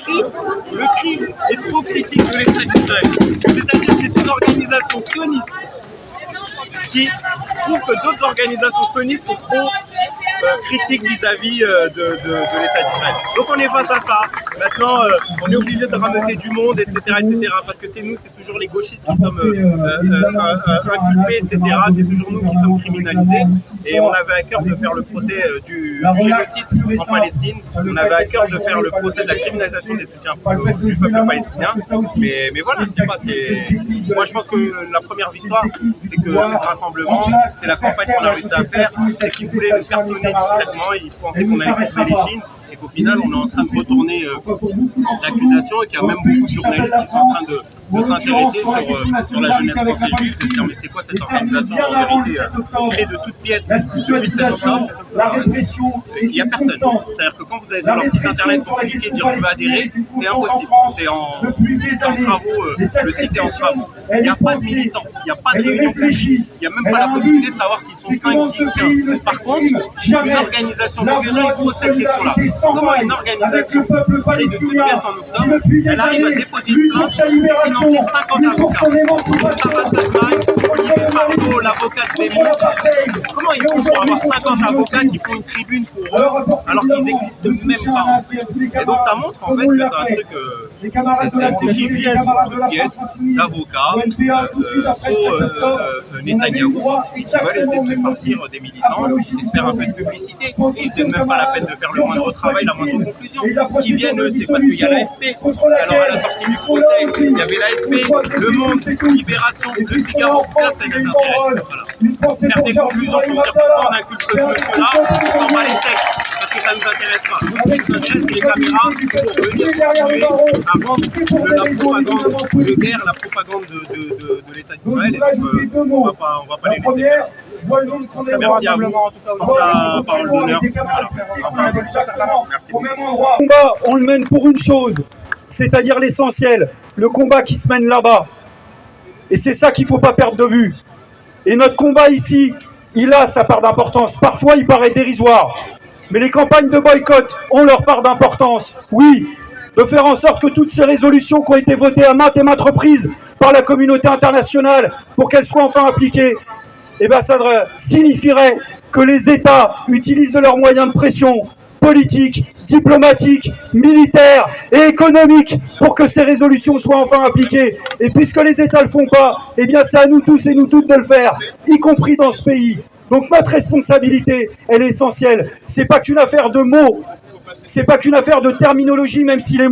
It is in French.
le crime est trop critique de l'État d'Israël. C'est-à-dire que c'est une organisation sioniste qui trouve que d'autres organisations sionistes sont trop critiques vis-à-vis de l'État d'Israël. Donc on est face à ça. Maintenant, on est obligé de rameuter du monde, etc., parce que c'est nous, c'est toujours les gauchistes qui sommes inculpés, etc. C'est toujours nous qui sommes criminalisés. Et on avait à cœur de faire le procès du génocide en Palestine. On avait à cœur de faire le procès de la criminalisation des soutiens du peuple palestinien. Mais voilà, moi je pense que la première victoire, c'est que ce rassemblement, c'est la campagne qu'on a réussi à faire, c'est qu'ils voulaient nous faire donner discrètement, ils pensaient qu'on allait couper les chines et qu'au final on est en train de retourner l'accusation et qu'il y a même beaucoup de journalistes qui sont en train de s'intéresser sur la jeunesse française juive, de dire mais c'est quoi cette organisation en vérité créée de toutes pièces depuis le 7 octobre. Il n'y a personne. C'est-à-dire que quand vous allez sur leur site internet pour cliquer et dire je veux adhérer, c'est impossible. C'est en travaux, le site est en travaux. Il n'y a pas de militants, il n'y a pas de réunion publique, il n'y a même pas la possibilité de savoir s'ils sont 5, 10, 15. Par contre, une organisation, donc les gens ils se posent cette question-là. Comment une organisation créée de toutes pièces en octobre, elle arrive à déposer une plainte, financer 50 avocats. Donc Sarah Salman, Olivier Bardot, l'avocat de Zemmour. Comment ils font pour avoir 50 avocats qui font une tribune pour eux alors qu'ils n'existent même pas? Et donc ça montre en fait que c'est un truc, c'est un truc qui vit sur toutes pièces d'avocats pro-Netanyahou qui veulent essayer de se farcir des militants et se faire un peu de publicité. Ils ne tiennent même pas la peine de faire le moindre travail, la moindre conclusion. Ce qui viennent, c'est parce qu'il y a l'AFP. Alors à la sortie du procès, il y avait l'AFP, Le Monde, Libération, Le Figaro, ça les intéresse. Voilà. Faire des conclusions pour dire pourquoi on inculpe ce monsieur-là, on s'en bat les steaks. Parce que ça ne nous intéresse pas. Nous, ce qui nous intéresse, c'est les caméras pour venir continuer à vendre la propagande de guerre, la propagande de l'État d'Israël. Et donc, on va pas les laisser faire. Merci à vous pour sa parole d'honneur. Voilà. Merci beaucoup. Le combat, on le mène pour une chose, c'est-à-dire l'essentiel, le combat qui se mène là-bas. Et c'est ça qu'il ne faut pas perdre de vue. Et notre combat ici, il a sa part d'importance. Parfois, il paraît dérisoire. Mais les campagnes de boycott ont leur part d'importance. Oui, de faire en sorte que toutes ces résolutions qui ont été votées à maintes et maintes reprises par la communauté internationale pour qu'elles soient enfin appliquées, eh bien, ça signifierait que les États utilisent de leurs moyens de pression politiques, diplomatiques, militaires et économiques pour que ces résolutions soient enfin appliquées. Et puisque les États ne le font pas, eh bien c'est à nous tous et nous toutes de le faire, y compris dans ce pays. Donc notre responsabilité, elle est essentielle. C'est pas qu'une affaire de mots, c'est pas qu'une affaire de terminologie, même si les mots